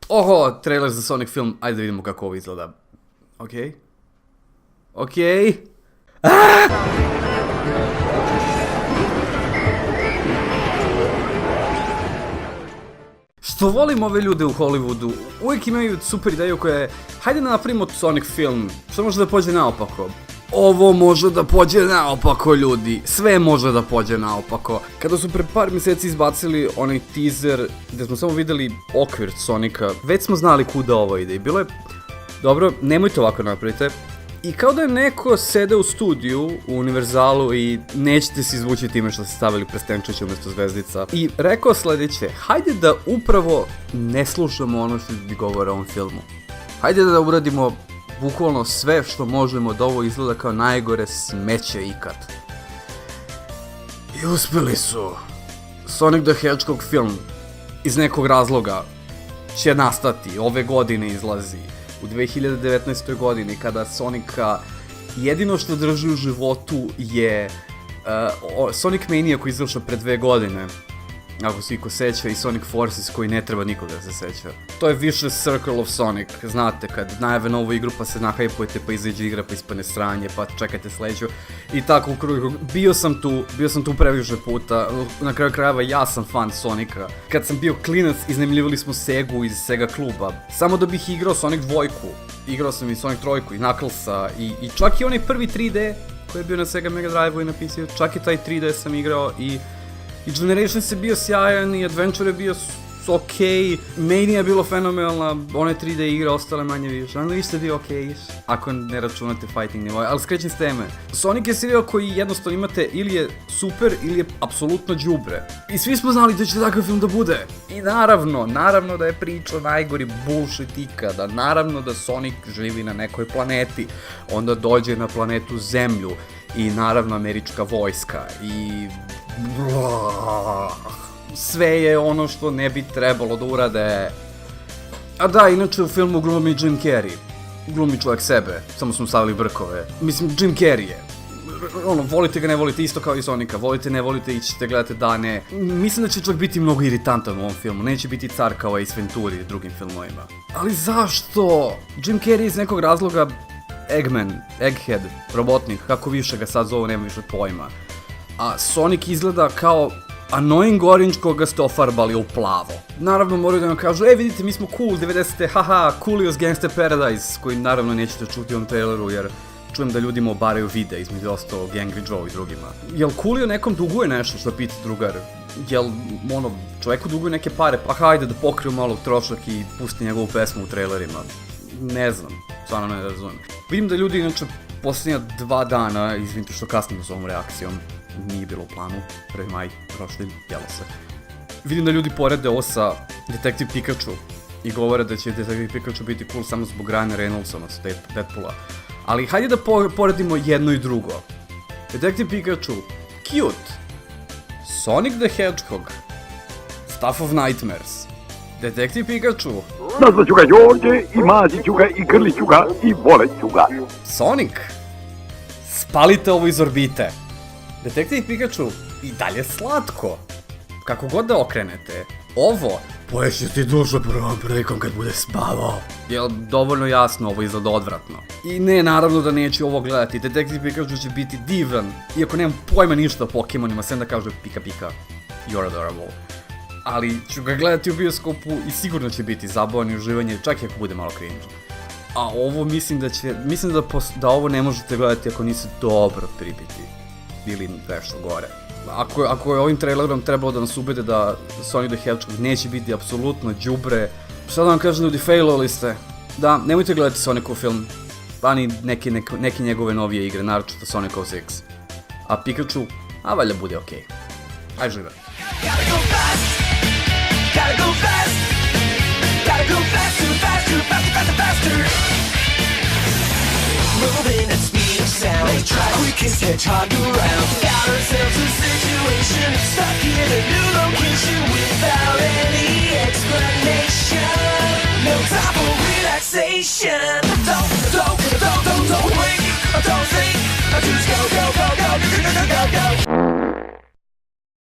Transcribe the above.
Oho, trailer za Sonic film, ajde da vidimo kako ovo izgleda. Okej. Što volim ove ljude u Hollywoodu, uvijek imaju super ideju koja je hajde da napravimo Sonic film, što može da pođe naopako. Ovo može da pođe naopako, ljudi, sve može da pođe naopako. Kada su pre par mjeseci izbacili onaj teaser gdje smo samo vidjeli okvir Sonika, već smo znali kuda ovo ide i bilo je dobro, nemojte ovako napravite. I kao da je neko sede u studiju u Univerzalu i nećete se izvući time što ste stavili prstenčiće umjesto zvezdica. I rekao sljedeće, hajde da upravo ne slušamo ono što ljudi govore o ovom filmu. Hajde da uradimo bukvalno sve što možemo da ovo izgleda kao najgore smeće ikad. I uspjeli su. Sonic the Hedgehog film iz nekog razloga će nastati, ove godine izlazi. U 2019. godini kada Sonika jedino što drži u životu je Sonic Mania koji je izašao pre 2 godine, ako se iko seća, i Sonic Forces koji ne treba nikoga da se seća. To je više Circle of Sonic, znate, kad najave novu igru pa se nahajpujete pa izađe igra pa ispane sranje pa čekajte sledeću i tako u krug. Bio sam tu previše puta, na kraju krajeva ja sam fan Sonika. Kad sam bio klinac iznajmljivali smo Segu iz Sega kluba, samo da bih igrao Sonic 2, igrao sam i Sonic 3 i Knucklesa i čak i onaj prvi 3D koji je bio na Sega Mega Drive-u i na PC-u, čak i taj 3D sam igrao i Generations je bio sjajan i Adventure je bio okej, Mania je bilo fenomenalna, one 3D igre ostale manje više, ali isto je bio okej, ako ne računate fighting nivo, ali skrećem s teme. Sonic je serijal koji jednostavno imate ili je super ili je apsolutno đubre. I svi smo znali da će takav film da bude. I naravno da je priča najgori bullshit ikada, naravno da Sonic živi na nekoj planeti, onda dođe na planetu Zemlju i naravno američka vojska i sve je ono što ne bi trebalo da urade. A da, inače u filmu glumi Jim Carrey. Glumi čovjek sebe, samo smo stavili brkove. Mislim, Jim Carrey je. Volite ga, ne volite, isto kao i Sonika. Volite, ne volite, ićete, gledate, da, ne. Mislim da će čak biti mnogo iritantan u ovom filmu. Neće biti car kao Ace Venturi i drugim filmovima. Ali zašto? Jim Carrey iz nekog razloga Eggman, Egghead, robotnik, kako više ga sad zovu, nema više pojma. A Sonic izgleda kao annoying orange koga ste ofarbali u plavo. Naravno moraju da nam kažu, vidite mi smo cool, 90-te, haha, Coolios Gangsta Paradise, koji naravno nećete čuti u ovom traileru jer čujem da ljudima obaraju vide, između ostalo Angry Joe i drugima. Jel Coolio nekom duguje nešto što pita drugar? Jel, čovjeku duguje neke pare, pa hajde da pokriju malo trošak i pusti njegovu pesmu u trailerima? Ne znam, stvarno ne razumijem. Vidim da ljudi, inače, posljednja 2 dana, izvinite što kasnimo s ovom reakcijom, nije bilo u planu, 1. maj, prošli, jelo se. Vidim da ljudi porede ovo sa Detective Pikachu i govore da će Detective Pikachu biti cool samo zbog Ryana Reynoldsona s Deadpoola. Ali hajde da poredimo jedno i drugo. Detective Pikachu, cute. Sonic the Hedgehog, Stuff of Nightmares. Detective Pikachu. Nazvat ću ga Đorđe i mazit ću ga i grlit ću ga i volet ću ga. Sonic, spalite ovo iz orbite. Detective Pikachu, i dalje slatko. Kako god da okrenete. Ovo, pojeće ti dušu prvom prilikom kad bude spavao. Jel dovoljno jasno, ovo izgleda odvratno. I ne, naravno da neću ovo gledati. Detective Pikachu će biti divan. Iako nemam pojma ništa o Pokemonima, sem da kaže Pika Pika, you're adorable. Ali ću ga gledati u bioskopu i sigurno će biti zabavan i uživanje, čak i ako bude malo cringe. A ovo mislim da ovo ne možete gledati ako niste dobro pribiti. Ili nešto gore. Ako je ovim trailerom trebalo da nas ubede da Sonic the Hedgehog neće biti apsolutno đubre, šta da vam kažem ljudi, failovali ste. Da, nemojte gledati Sonicov film, pa ni neke njegove novije igre, naročito Sonic 06. A Pikachu, valjda bude okej. Aj žive. Moving at speed of sound, quickest hedgehog around. Found ourselves in a situation, stuck in a new location without any explanation. No time for relaxation. Don't wait, don't think, just go, go, go, go, go, go, go, go.